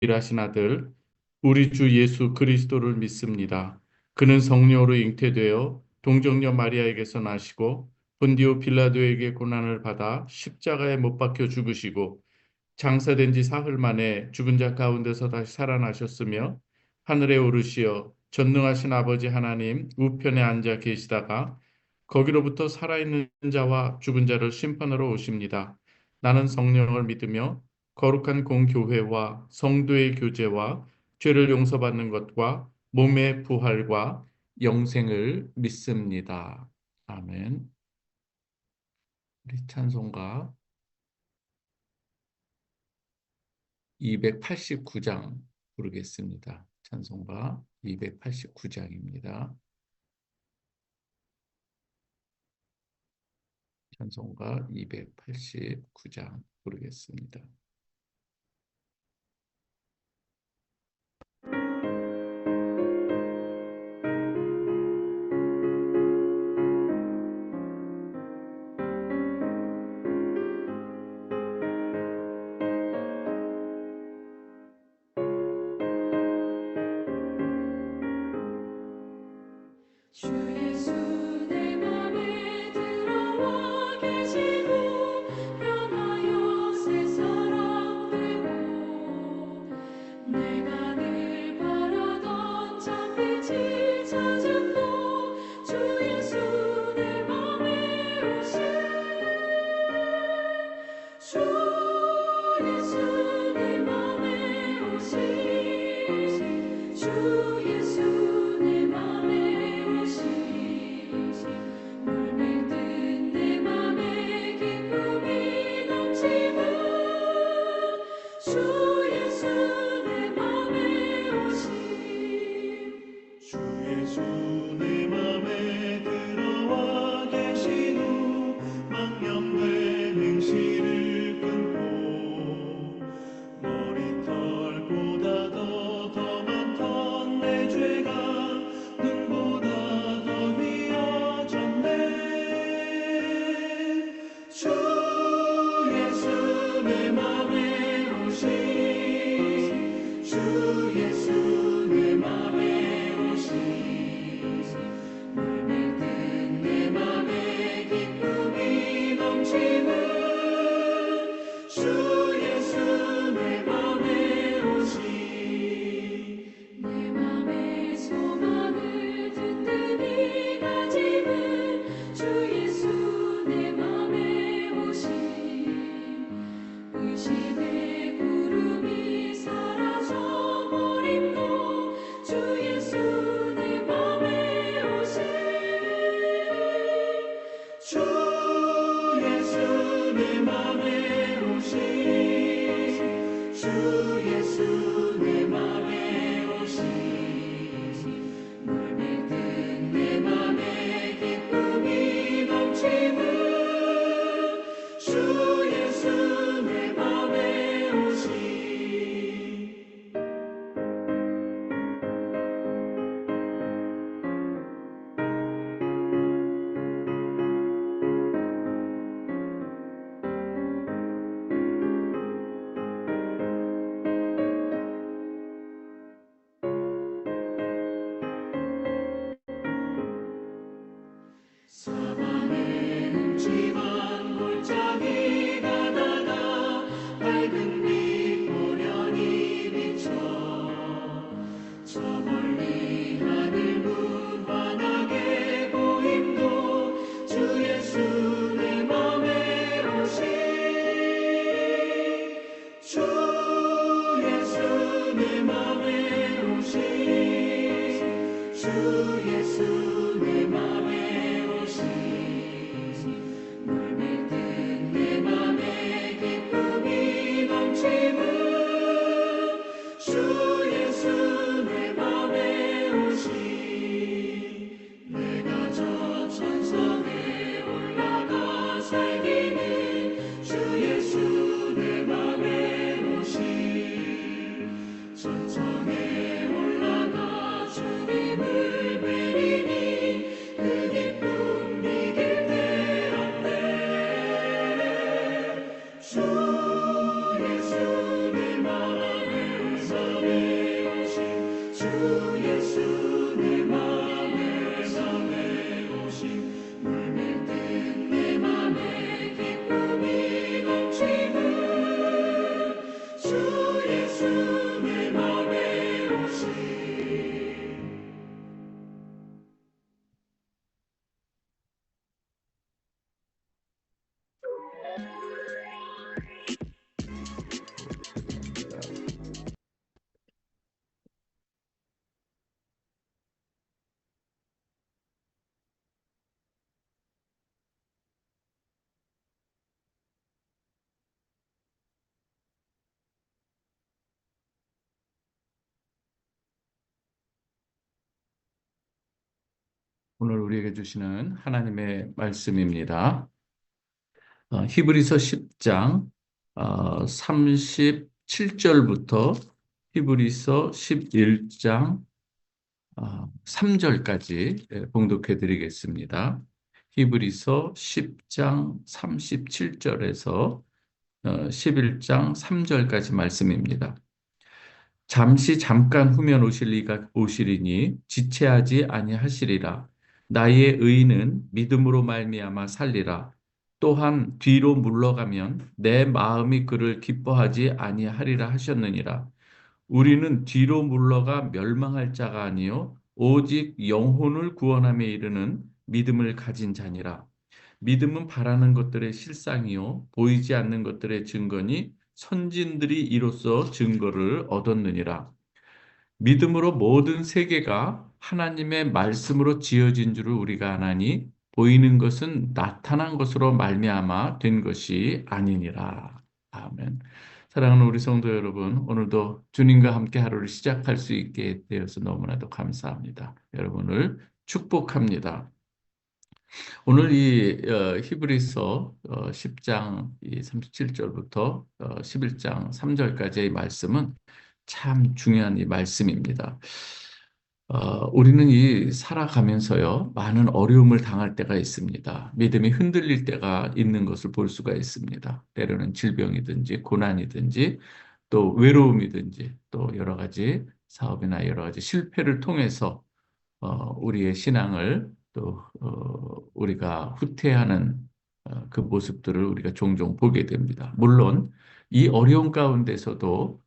유일하신 아들 우리 주 예수 그리스도를 믿습니다. 그는 성령으로 잉태되어 동정녀 마리아에게서 나시고 본디오 빌라도에게 고난을 받아 십자가에 못 박혀 죽으시고 장사된 지 사흘 만에 죽은 자 가운데서 다시 살아나셨으며 하늘에 오르시어 전능하신 아버지 하나님 우편에 앉아 계시다가 거기로부터 살아있는 자와 죽은 자를 심판하러 오십니다. 나는 성령을 믿으며 거룩한 공교회와 성도의 교제와 죄를 용서받는 것과 몸의 부활과 영생을 믿습니다. 아멘. 우리 찬송가 289장 부르겠습니다. 찬송가 289장입니다. 찬송가 289장 부르겠습니다. 주 예수 내 맘에 들어와 계시고 변하여 새 사람 되고 내가 늘 바라던 참빛이 찾음도 주 예수 내 맘에 오신 주 예수 내 맘에 오신 주 예수 내 맘에 오신 물밀듯 내 맘에 기쁨이 넘치는 주 예수 내 맘에 오신 주 예수 내 맘에 들어와 계신 후 망령된 행실을 끊고 머리털보다 더 많던 내 죄가 눈보다 더 휘어졌네. 주 예수 내 맘에 오신 주 예수 내 맘에 오신 물밀듯 내 맘에 기쁨이 넘치는 주 예수 내 맘에 오신 내 맘의 소망을 든든히 가지는 주 예수 내 맘에 오신 의심의 구름이 사라져 버림도 주 예수 내 맘에 오신 주 예수 내 맘에 오신 주 예수 내 맘에 오신 물밀듯 내 맘에 기쁨이 넘치는 주 예수 내 맘에 오신 오늘 우리에게 주시는 하나님의 말씀입니다. 히브리서 10장 37절부터 히브리서 11장 3절까지 봉독해 드리겠습니다. 히브리서 10장 37절에서 11장 3절까지 말씀입니다. 잠시 잠깐 후면 오시리니 지체하지 아니하시리라. 나의 의인은 믿음으로 말미암아 살리라. 또한 뒤로 물러가면 내 마음이 그를 기뻐하지 아니하리라 하셨느니라. 우리는 뒤로 물러가 멸망할 자가 아니요 오직 영혼을 구원함에 이르는 믿음을 가진 자니라. 믿음은 바라는 것들의 실상이요 보이지 않는 것들의 증거니 선진들이 이로써 증거를 얻었느니라. 믿음으로 모든 세계가 하나님의 말씀으로 지어진 줄을 우리가 아나니 보이는 것은 나타난 것으로 말미암아 된 것이 아니니라. 아멘. 사랑하는 우리 성도 여러분, 오늘도 주님과 함께 하루를 시작할 수 있게 되어서 너무나도 감사합니다. 여러분을 축복합니다. 오늘 이 히브리서 10장 37절부터 11장 3절까지의 말씀은 참 중요한 이 말씀입니다. 우리는 이 살아가면서요, 많은 어려움을 당할 때가 있습니다. 믿음이 흔들릴 때가 있는 것을 볼 수가 있습니다. 때로는 질병이든지 고난이든지 또 외로움이든지 또 여러 가지 사업이나 여러 가지 실패를 통해서 우리의 신앙을 또 우리가 후퇴하는 그 모습들을 우리가 종종 보게 됩니다. 물론 이 어려운 가운데서도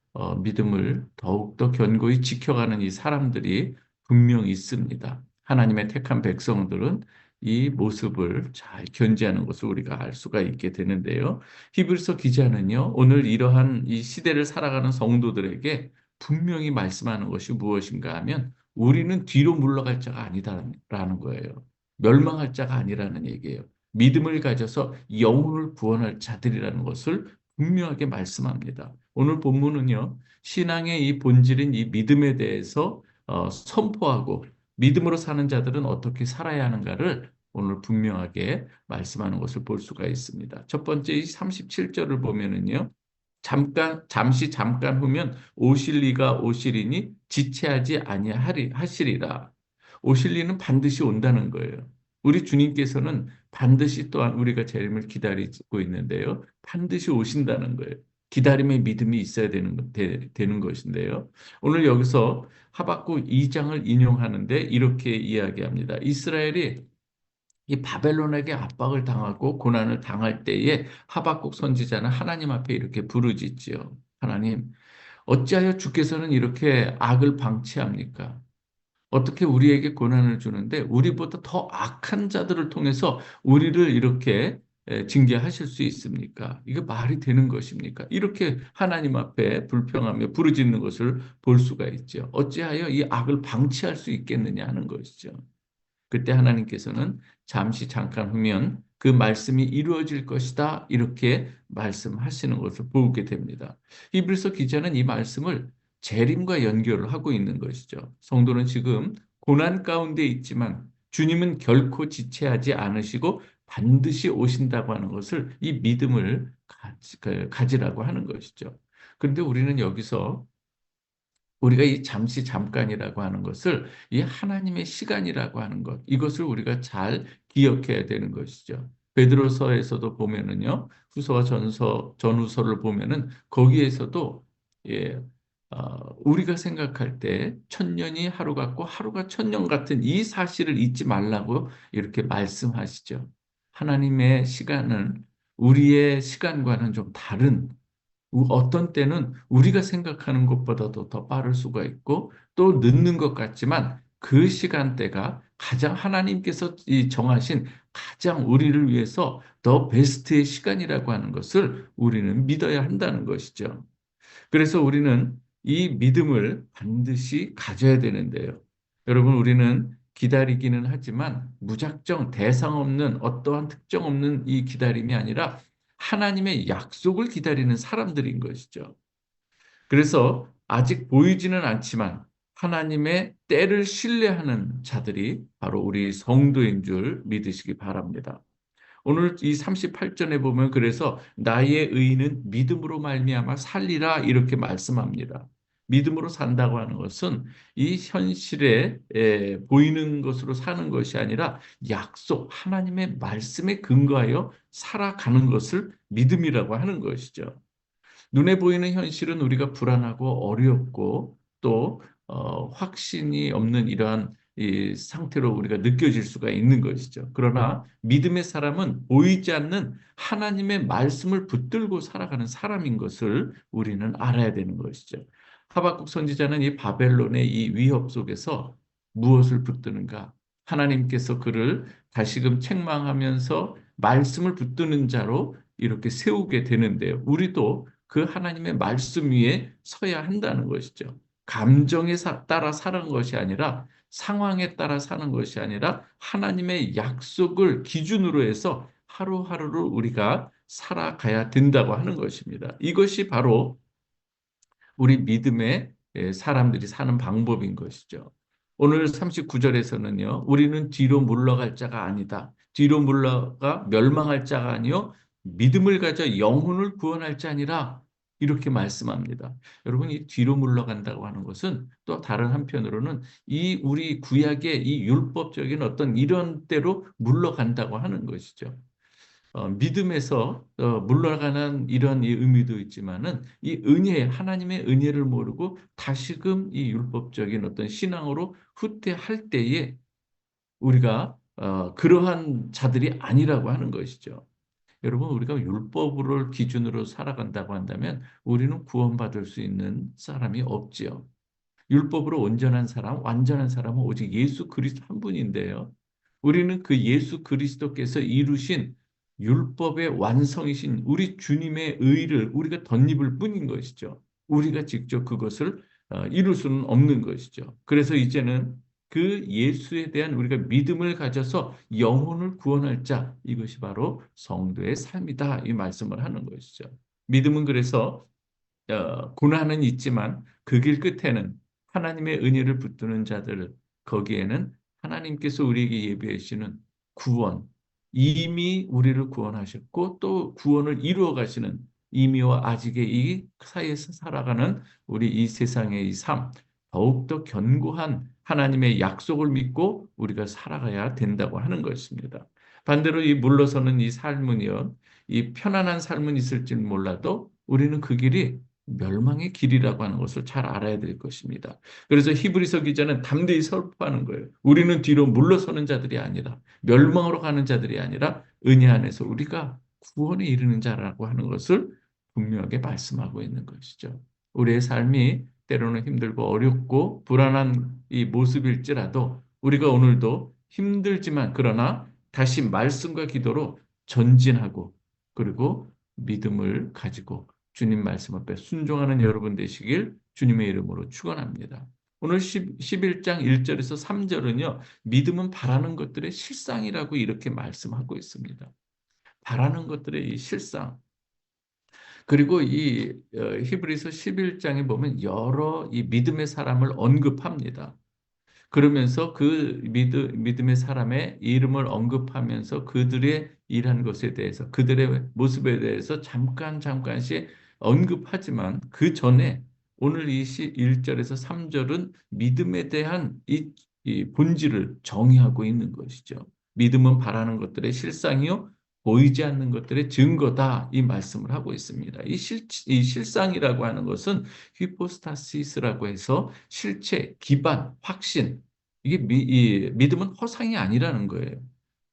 믿음을 더욱더 견고히 지켜가는 이 사람들이 분명히 있습니다. 하나님의 택한 백성들은 이 모습을 잘 견지하는 것을 우리가 알 수가 있게 되는데요. 히브리서 기자는요, 오늘 이러한 이 시대를 살아가는 성도들에게 분명히 말씀하는 것이 무엇인가 하면 우리는 뒤로 물러갈 자가 아니다라는 거예요. 멸망할 자가 아니라는 얘기예요. 믿음을 가져서 영혼을 구원할 자들이라는 것을 분명하게 말씀합니다. 오늘 본문은요, 신앙의 이 본질인 이 믿음에 대해서 선포하고 믿음으로 사는 자들은 어떻게 살아야 하는가를 오늘 분명하게 말씀하는 것을 볼 수가 있습니다. 첫 번째 이 37절을 보면은요. 잠시 잠깐 후면 오시리니 지체하지 아니하시리라. 오실리는 반드시 온다는 거예요. 우리 주님께서는 반드시 또한 우리가 재림을 기다리고 있는데요. 반드시 오신다는 거예요. 기다림의 믿음이 있어야 되는 것인데요. 오늘 여기서 하박국 2장을 인용하는데 이렇게 이야기합니다. 이스라엘이 이 바벨론에게 압박을 당하고 고난을 당할 때에 하박국 선지자는 하나님 앞에 이렇게 부르짖지요. 하나님, 어찌하여 주께서는 이렇게 악을 방치합니까? 어떻게 우리에게 고난을 주는데 우리보다 더 악한 자들을 통해서 우리를 이렇게 징계하실 수 있습니까? 이게 말이 되는 것입니까? 이렇게 하나님 앞에 불평하며 부르짖는 것을 볼 수가 있죠. 어찌하여 이 악을 방치할 수 있겠느냐 하는 것이죠. 그때 하나님께서는 잠시 잠깐 후면 그 말씀이 이루어질 것이다 이렇게 말씀하시는 것을 보게 됩니다. 히브리서 기자는 이 말씀을 재림과 연결을 하고 있는 것이죠. 성도는 지금 고난 가운데 있지만 주님은 결코 지체하지 않으시고 반드시 오신다고 하는 것을 이 믿음을 가지라고 하는 것이죠. 그런데 우리는 여기서 우리가 이 잠시 잠깐이라고 하는 것을 이 하나님의 시간이라고 하는 것, 이것을 우리가 잘 기억해야 되는 것이죠. 베드로서에서도 보면은요, 후서와 전후서를 보면은 거기에서도 예, 우리가 생각할 때 천년이 하루 같고 하루가 천년 같은 이 사실을 잊지 말라고 이렇게 말씀하시죠. 하나님의 시간은 우리의 시간과는 좀 다른 어떤 때는 우리가 생각하는 것보다도 더 빠를 수가 있고 또 늦는 것 같지만 그 시간대가 가장 하나님께서 정하신 가장 우리를 위해서 더 베스트의 시간이라고 하는 것을 우리는 믿어야 한다는 것이죠. 그래서 우리는 이 믿음을 반드시 가져야 되는데요. 여러분, 우리는 기다리기는 하지만 무작정 대상 없는 어떠한 특정 없는 이 기다림이 아니라 하나님의 약속을 기다리는 사람들인 것이죠. 그래서 아직 보이지는 않지만 하나님의 때를 신뢰하는 자들이 바로 우리 성도인 줄 믿으시기 바랍니다. 오늘 이 38절에 보면 그래서 나의 의인은 믿음으로 말미암아 살리라 이렇게 말씀합니다. 믿음으로 산다고 하는 것은 이 현실에 보이는 것으로 사는 것이 아니라 약속, 하나님의 말씀에 근거하여 살아가는 것을 믿음이라고 하는 것이죠. 눈에 보이는 현실은 우리가 불안하고 어렵고 또 확신이 없는 이러한 이 상태로 우리가 느껴질 수가 있는 것이죠. 그러나 믿음의 사람은 보이지 않는 하나님의 말씀을 붙들고 살아가는 사람인 것을 우리는 알아야 되는 것이죠. 하박국 선지자는 이 바벨론의 이 위협 속에서 무엇을 붙드는가? 하나님께서 그를 다시금 책망하면서 말씀을 붙드는 자로 이렇게 세우게 되는데요. 우리도 그 하나님의 말씀 위에 서야 한다는 것이죠. 감정에 따라 사는 것이 아니라 상황에 따라 사는 것이 아니라 하나님의 약속을 기준으로 해서 하루하루를 우리가 살아가야 된다고 하는 것입니다. 이것이 바로 우리 믿음의 사람들이 사는 방법인 것이죠. 오늘 39절에서는요. 우리는 뒤로 물러갈 자가 아니다. 뒤로 물러가 멸망할 자가 아니요 믿음을 가져 영혼을 구원할 자니라. 이렇게 말씀합니다. 여러분 이 뒤로 물러간다고 하는 것은 또 다른 한편으로는 이 우리 구약의 이 율법적인 어떤 이런 때로 물러간다고 하는 것이죠. 믿음에서 물러가는 이런 이 의미도 있지만은 이 은혜, 하나님의 은혜를 모르고 다시금 이 율법적인 어떤 신앙으로 후퇴할 때에 우리가 그러한 자들이 아니라고 하는 것이죠. 여러분, 우리가 율법을 기준으로 살아간다고 한다면 우리는 구원받을 수 있는 사람이 없지요. 율법으로 온전한 사람, 완전한 사람은 오직 예수 그리스도 한 분인데요. 우리는 그 예수 그리스도께서 이루신 율법의 완성이신 우리 주님의 의를 우리가 덧입을 뿐인 것이죠. 우리가 직접 그것을 이룰 수는 없는 것이죠. 그래서 이제는 그 예수에 대한 우리가 믿음을 가져서 영혼을 구원할 자, 이것이 바로 성도의 삶이다. 이 말씀을 하는 것이죠. 믿음은 그래서 고난은 있지만 그 길 끝에는 하나님의 은혜를 붙드는 자들 거기에는 하나님께서 우리에게 예비해 주시는 구원, 이미 우리를 구원하셨고 또 구원을 이루어 가시는 이미와 아직의 이 사이에서 살아가는 우리 이 세상의 이 삶, 더욱더 견고한 하나님의 약속을 믿고 우리가 살아가야 된다고 하는 것입니다. 반대로 이 물러서는 이 삶은요, 이 편안한 삶은 있을지 몰라도 우리는 그 길이 멸망의 길이라고 하는 것을 잘 알아야 될 것입니다. 그래서 히브리서 기자는 담대히 선포하는 거예요. 우리는 뒤로 물러서는 자들이 아니라 멸망으로 가는 자들이 아니라 은혜 안에서 우리가 구원에 이르는 자라고 하는 것을 분명하게 말씀하고 있는 것이죠. 우리의 삶이 때로는 힘들고 어렵고 불안한 이 모습일지라도 우리가 오늘도 힘들지만 그러나 다시 말씀과 기도로 전진하고 그리고 믿음을 가지고 주님 말씀 앞에 순종하는 여러분 되시길 주님의 이름으로 축원합니다. 오늘 11장 1절에서 3절은요. 믿음은 바라는 것들의 실상이라고 이렇게 말씀하고 있습니다. 바라는 것들의 이 실상. 그리고 이 히브리서 11장에 보면 여러 이 믿음의 사람을 언급합니다. 그러면서 그 믿음의 사람의 이름을 언급하면서 그들의 일한 것에 대해서 그들의 모습에 대해서 잠깐씩 언급하지만 그 전에 오늘 이 1절에서 3절은 믿음에 대한 이 본질을 정의하고 있는 것이죠. 믿음은 바라는 것들의 실상이요 보이지 않는 것들의 증거다 이 말씀을 하고 있습니다. 이 실상이라고 하는 것은 히포스타시스라고 해서 실체, 기반, 확신 이게 이 믿음은 허상이 아니라는 거예요.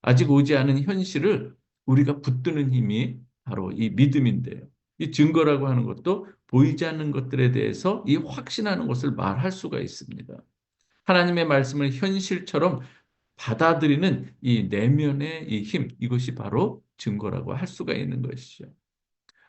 아직 오지 않은 현실을 우리가 붙드는 힘이 바로 이 믿음인데요. 이 증거라고 하는 것도 보이지 않는 것들에 대해서 이 확신하는 것을 말할 수가 있습니다. 하나님의 말씀을 현실처럼 받아들이는 이 내면의 이 힘, 이것이 바로 증거라고 할 수가 있는 것이죠.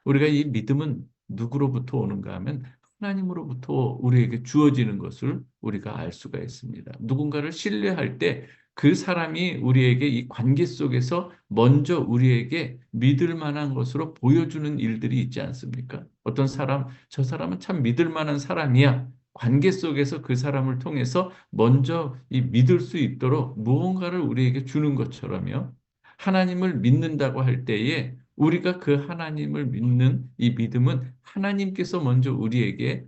우리가 이 믿음은 누구로부터 오는가 하면 하나님으로부터 우리에게 주어지는 것을 우리가 알 수가 있습니다. 누군가를 신뢰할 때 그 사람이 우리에게 이 관계 속에서 먼저 우리에게 믿을 만한 것으로 보여주는 일들이 있지 않습니까? 어떤 사람, 저 사람은 참 믿을 만한 사람이야. 관계 속에서 그 사람을 통해서 먼저 이 믿을 수 있도록 무언가를 우리에게 주는 것처럼요. 하나님을 믿는다고 할 때에 우리가 그 하나님을 믿는 이 믿음은 하나님께서 먼저 우리에게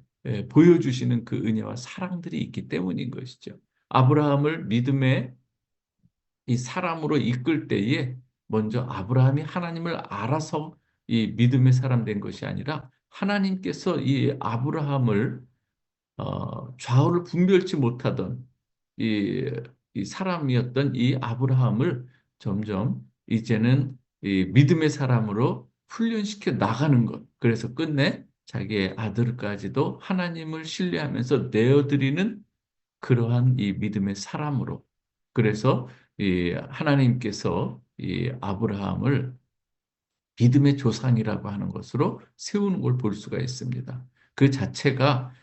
보여주시는 그 은혜와 사랑들이 있기 때문인 것이죠. 아브라함을 믿음의 이 사람으로 이끌 때에 먼저 아브라함이 하나님을 알아서 이 믿음의 사람 된 것이 아니라 하나님께서 이 아브라함을 좌우를 분별치 못하던 이, 이 사람이었던 이 아브라함을 점점 이제는 이 믿음의 사람으로 훈련시켜 나가는 것. 그래서 끝내 자기의 아들까지도 하나님을 신뢰하면서 내어드리는 그러한 이 믿음의 사람으로. 그래서 이 하나님께서 이 아브라함을 믿음의 조상이라고 하는 것으로 세우는 걸 볼 수가 있습니다. 그 자체가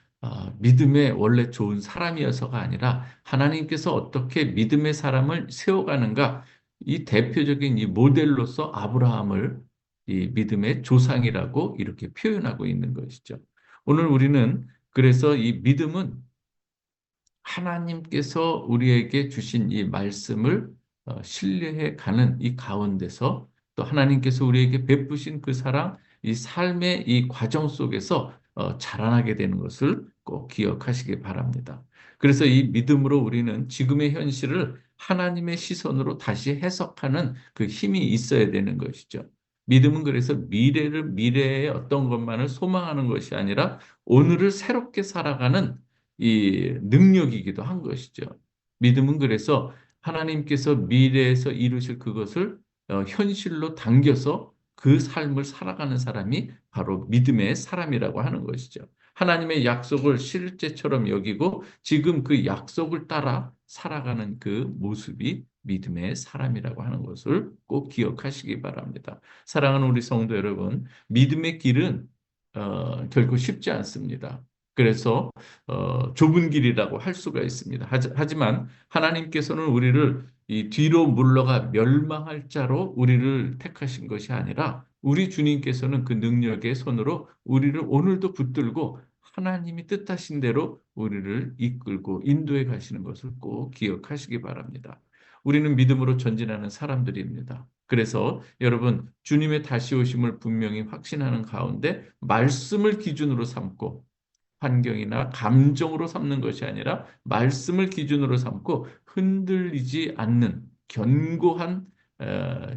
믿음의 원래 좋은 사람이어서가 아니라 하나님께서 어떻게 믿음의 사람을 세워가는가, 이 대표적인 이 모델로서 아브라함을 이 믿음의 조상이라고 이렇게 표현하고 있는 것이죠. 오늘 우리는 그래서 이 믿음은 하나님께서 우리에게 주신 이 말씀을 신뢰해 가는 이 가운데서 또 하나님께서 우리에게 베푸신 그 사랑, 이 삶의 이 과정 속에서 자라나게 되는 것을 꼭 기억하시기 바랍니다. 그래서 이 믿음으로 우리는 지금의 현실을 하나님의 시선으로 다시 해석하는 그 힘이 있어야 되는 것이죠. 믿음은 그래서 미래의 어떤 것만을 소망하는 것이 아니라 오늘을 새롭게 살아가는 이 능력이기도 한 것이죠. 믿음은 그래서 하나님께서 미래에서 이루실 그것을 현실로 당겨서 그 삶을 살아가는 사람이 바로 믿음의 사람이라고 하는 것이죠. 하나님의 약속을 실제처럼 여기고 지금 그 약속을 따라 살아가는 그 모습이 믿음의 사람이라고 하는 것을 꼭 기억하시기 바랍니다. 사랑하는 우리 성도 여러분, 믿음의 길은 결코 쉽지 않습니다. 그래서 좁은 길이라고 할 수가 있습니다. 하지만 하나님께서는 우리를 이 뒤로 물러가 멸망할 자로 우리를 택하신 것이 아니라 우리 주님께서는 그 능력의 손으로 우리를 오늘도 붙들고 하나님이 뜻하신 대로 우리를 이끌고 인도해 가시는 것을 꼭 기억하시기 바랍니다. 우리는 믿음으로 전진하는 사람들입니다. 그래서 여러분, 주님의 다시 오심을 분명히 확신하는 가운데 말씀을 기준으로 삼고 환경이나 감정으로 삼는 것이 아니라 말씀을 기준으로 삼고 흔들리지 않는 견고한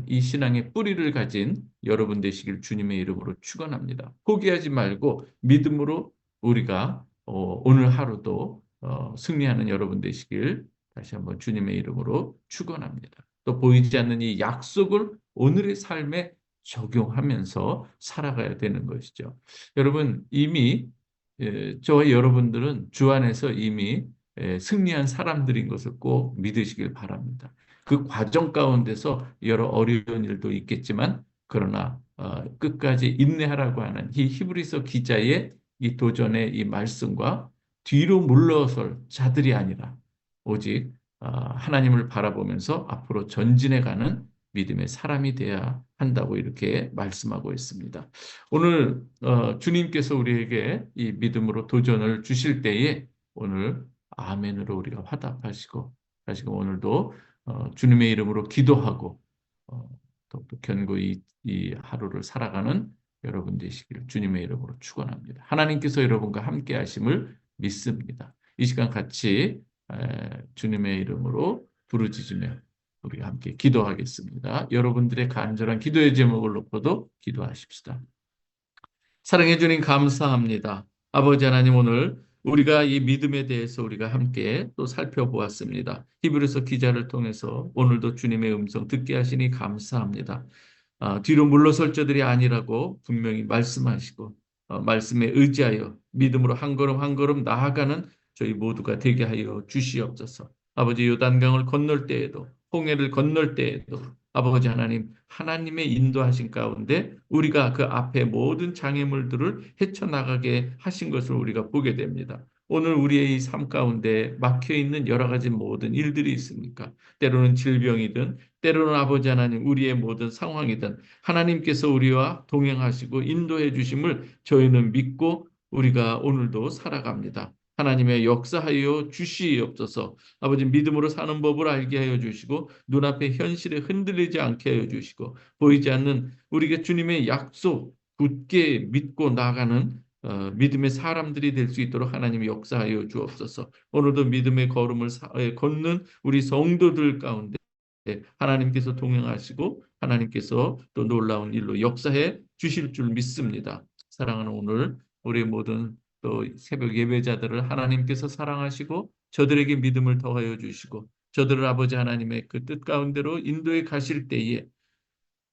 이 신앙의 뿌리를 가진 여러분 되시길 주님의 이름으로 축원합니다. 포기하지 말고 믿음으로 우리가 오늘 하루도 승리하는 여러분 되시길 다시 한번 주님의 이름으로 축원합니다. 또 보이지 않는 이 약속을 오늘의 삶에 적용하면서 살아가야 되는 것이죠. 여러분, 이미 저와 여러분들은 주 안에서 이미 승리한 사람들인 것을 꼭 믿으시길 바랍니다. 그 과정 가운데서 여러 어려운 일도 있겠지만 그러나 끝까지 인내하라고 하는 이 히브리서 기자의 이 도전의 이 말씀과 뒤로 물러설 자들이 아니라 오직 하나님을 바라보면서 앞으로 전진해가는 믿음의 사람이 되어야 한다고 이렇게 말씀하고 있습니다. 오늘 주님께서 우리에게 이 믿음으로 도전을 주실 때에 오늘 아멘으로 우리가 화답하시고 다시금 오늘도 주님의 이름으로 기도하고 더욱더 견고히 이 하루를 살아가는 여러분 되시기를 주님의 이름으로 축원합니다. 하나님께서 여러분과 함께 하심을 믿습니다. 이 시간 같이 주님의 이름으로 부르짖으며 우리가 함께 기도하겠습니다. 여러분들의 간절한 기도의 제목을 놓고도 기도하십시다. 사랑해 주님 감사합니다. 아버지 하나님, 오늘 우리가 이 믿음에 대해서 우리가 함께 또 살펴보았습니다. 히브리서 기자를 통해서 오늘도 주님의 음성 듣게 하시니 감사합니다. 뒤로 물러설 자들이 아니라고 분명히 말씀하시고 말씀에 의지하여 믿음으로 한 걸음 한 걸음 나아가는 저희 모두가 되게 하여 주시옵소서. 아버지, 요단강을 건널 때에도 홍해를 건널 때에도 아버지 하나님, 하나님의 인도하신 가운데 우리가 그 앞에 모든 장애물들을 헤쳐나가게 하신 것을 우리가 보게 됩니다. 오늘 우리의 이 삶 가운데 막혀있는 여러 가지 모든 일들이 있습니까? 때로는 질병이든 때로는 아버지 하나님 우리의 모든 상황이든 하나님께서 우리와 동행하시고 인도해 주심을 저희는 믿고 우리가 오늘도 살아갑니다. 하나님의 역사하여 주시옵소서. 아버지 믿음으로 사는 법을 알게 하여 주시고 눈앞의 현실에 흔들리지 않게 하여 주시고 보이지 않는 우리가 주님의 약속 굳게 믿고 나가는 믿음의 사람들이 될 수 있도록 하나님이 역사하여 주옵소서. 오늘도 믿음의 걸음을 걷는 우리 성도들 가운데 하나님께서 동행하시고 하나님께서 또 놀라운 일로 역사해 주실 줄 믿습니다. 사랑하는 오늘 우리 모든 또 새벽 예배자들을 하나님께서 사랑하시고 저들에게 믿음을 더하여 주시고 저들을 아버지 하나님의 그 뜻 가운데로 인도해 가실 때에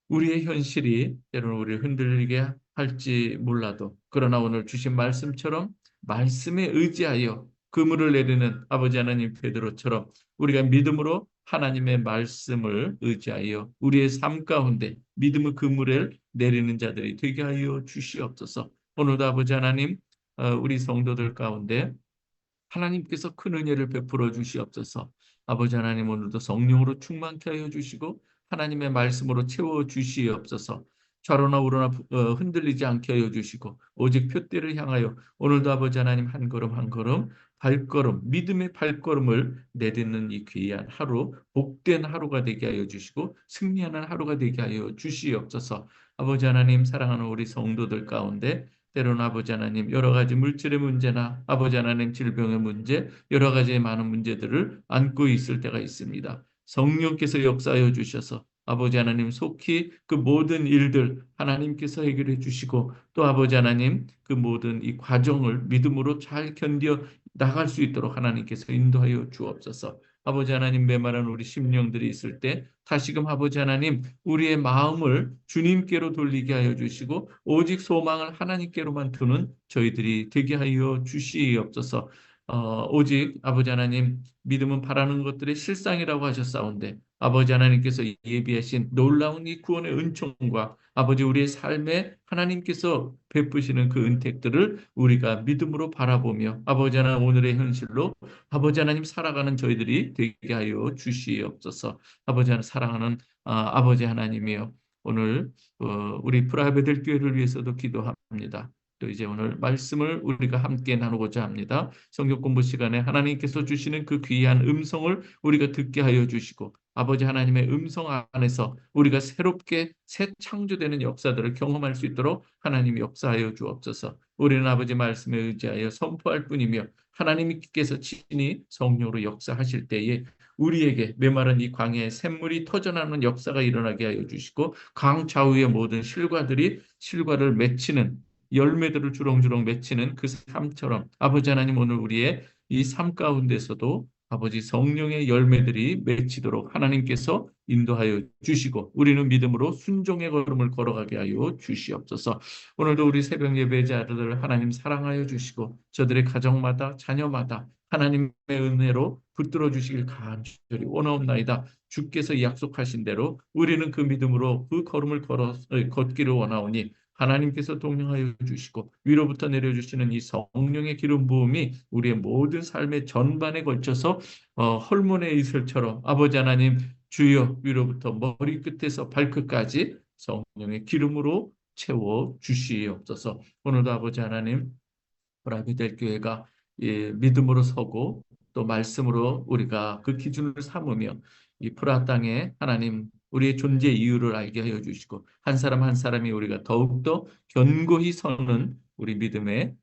우리의 현실이 때로는 우리를 흔들리게 할지 몰라도 그러나 오늘 주신 말씀처럼 말씀에 의지하여 그물을 내리는 아버지 하나님 베드로처럼 우리가 믿음으로 하나님의 말씀을 의지하여 우리의 삶 가운데 믿음의 그물을 내리는 자들이 되게 하여 주시옵소서. 오늘도 아버지 하나님 우리 성도들 가운데 하나님께서 큰 은혜를 베풀어 주시옵소서. 아버지 하나님 오늘도 성령으로 충만케 하여 주시고 하나님의 말씀으로 채워 주시옵소서. 좌로나 우로나 흔들리지 않게 하여 주시고 오직 표대를 향하여 오늘도 아버지 하나님 한 걸음 한 걸음 발걸음 믿음의 발걸음을 내딛는 이 귀한 하루 복된 하루가 되게 하여 주시고 승리하는 하루가 되게 하여 주시옵소서. 아버지 하나님 사랑하는 우리 성도들 가운데 때로는 아버지 하나님 여러 가지 물질의 문제나 아버지 하나님 질병의 문제 여러 가지의 많은 문제들을 안고 있을 때가 있습니다. 성령께서 역사하여 주셔서 아버지 하나님 속히 그 모든 일들 하나님께서 해결해 주시고 또 아버지 하나님 그 모든 이 과정을 믿음으로 잘 견뎌 나갈 수 있도록 하나님께서 인도하여 주옵소서. 아버지 하나님 메마른 우리 심령들이 있을 때 다시금 아버지 하나님 우리의 마음을 주님께로 돌리게 하여 주시고 오직 소망을 하나님께로만 두는 저희들이 되게 하여 주시옵소서. 오직 아버지 하나님 믿음은 바라는 것들의 실상이라고 하셨사온데 아버지 하나님께서 예비하신 놀라운 이 구원의 은총과 아버지 우리의 삶에 하나님께서 베푸시는 그 은택들을 우리가 믿음으로 바라보며 아버지 하나님 오늘의 현실로 아버지 하나님 살아가는 저희들이 되게 하여 주시옵소서. 아버지 하나님 사랑하는 아버지 하나님이여 오늘 우리 브라베들 교회를 위해서도 기도합니다. 또 이제 오늘 말씀을 우리가 함께 나누고자 합니다. 성경 공부 시간에 하나님께서 주시는 그 귀한 음성을 우리가 듣게 하여 주시고 아버지 하나님의 음성 안에서 우리가 새롭게 새 창조되는 역사들을 경험할 수 있도록 하나님 역사하여 주옵소서. 우리는 아버지 말씀에 의지하여 선포할 뿐이며 하나님께서 친히 성령으로 역사하실 때에 우리에게 메마른 이 광야에 샘물이 터져나오는 역사가 일어나게 하여 주시고 강 좌우의 모든 실과를 맺히는 열매들을 주렁주렁 맺히는 그 삶처럼 아버지 하나님 오늘 우리의 이 삶 가운데서도 아버지 성령의 열매들이 맺히도록 하나님께서 인도하여 주시고 우리는 믿음으로 순종의 걸음을 걸어가게 하여 주시옵소서. 오늘도 우리 새벽 예배자들을 하나님 사랑하여 주시고 저들의 가정마다 자녀마다 하나님의 은혜로 붙들어 주시길 간절히 원하옵나이다. 주께서 약속하신 대로 우리는 그 믿음으로 그 걸음을 걷기를 원하오니 하나님께서 동행하여 주시고 위로부터 내려주시는 이 성령의 기름 부음이 우리의 모든 삶의 전반에 걸쳐서 헐몬의 이슬처럼 아버지 하나님 주여 위로부터 머리끝에서 발끝까지 성령의 기름으로 채워 주시옵소서. 오늘도 아버지 하나님 브라비델 교회가 믿음으로 서고 또 말씀으로 우리가 그 기준을 삼으며 이 프라 땅에 하나님 우리의 존재 이유를 알게 하여 주시고 한 사람 한 사람이 우리가 더욱더 견고히 서는 우리 믿음의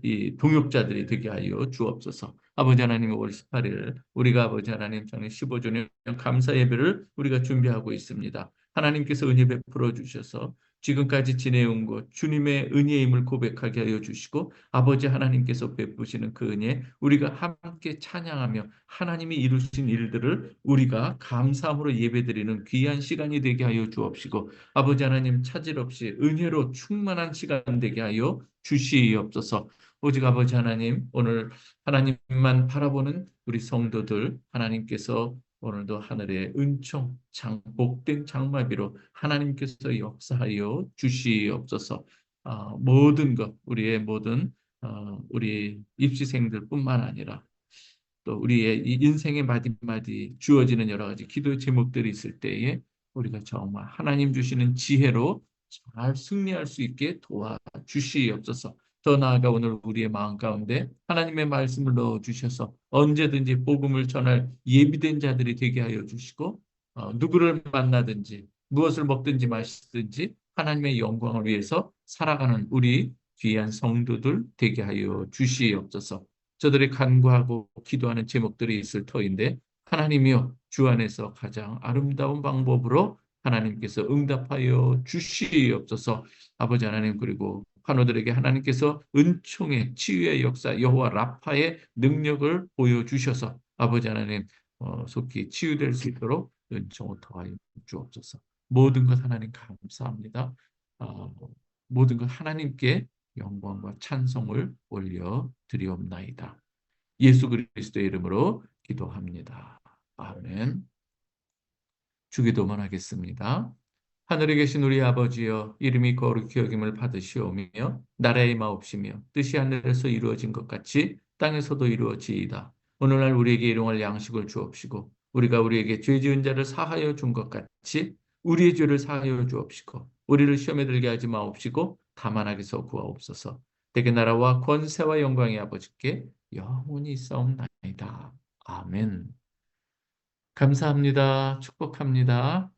이 동역자들이 되게 하여 주옵소서. 아버지 하나님 5월 18일 우리가 아버지 하나님 장례 15주년 감사 예배를 우리가 준비하고 있습니다. 하나님께서 은혜 베풀어 주셔서 지금까지 지내온 것 주님의 은혜임을 고백하게 하여 주시고 아버지 하나님께서 베푸시는 그 은혜 우리가 함께 찬양하며 하나님이 이루신 일들을 우리가 감사함으로 예배드리는 귀한 시간이 되게 하여 주옵시고 아버지 하나님 차질 없이 은혜로 충만한 시간 되게 하여 주시옵소서. 오직 아버지 하나님 오늘 하나님만 바라보는 우리 성도들 하나님께서 오늘도 하늘의 은총, 복된 장마비로 하나님께서 역사하여 주시옵소서. 모든 것, 우리의 모든 우리 입시생들뿐만 아니라 또 우리의 이 인생의 마디마디 주어지는 여러 가지 기도 제목들이 있을 때에 우리가 정말 하나님 주시는 지혜로 잘 승리할 수 있게 도와주시옵소서. 더 나아가 오늘 우리의 마음 가운데 하나님의 말씀을 넣어 주셔서 언제든지 복음을 전할 예비된 자들이 되게 하여 주시고 누구를 만나든지 무엇을 먹든지 마시든지 하나님의 영광을 위해서 살아가는 우리 귀한 성도들 되게 하여 주시옵소서. 저들이 간구하고 기도하는 제목들이 있을 터인데 하나님이여 주 안에서 가장 아름다운 방법으로 하나님께서 응답하여 주시옵소서. 아버지 하나님, 그리고 환우들에게 하나님께서 은총의 치유의 역사 여호와 라파의 능력을 보여주셔서 아버지 하나님 속히 치유될 수 있도록 은총을 더하여 주옵소서. 모든 것 하나님 감사합니다. 어, 모든 것 하나님께 영광과 찬송을 올려 드리옵나이다. 예수 그리스도의 이름으로 기도합니다. 아멘. 주기도만 하겠습니다. 하늘에 계신 우리 아버지여, 이름이 거룩히 여김을 받으시오며 나라의 마옵시며 뜻이 하늘에서 이루어진 것 같이 땅에서도 이루어지이다. 오늘날 우리에게 일용할 양식을 주옵시고 우리가 우리에게 죄 지은 자를 사하여 준 것 같이 우리의 죄를 사하여 주옵시고 우리를 시험에 들게 하지 마옵시고 다만 악에서 구하옵소서. 대개 나라와 권세와 영광이 아버지께 영원히 있사옵나이다. 아멘. 감사합니다. 축복합니다.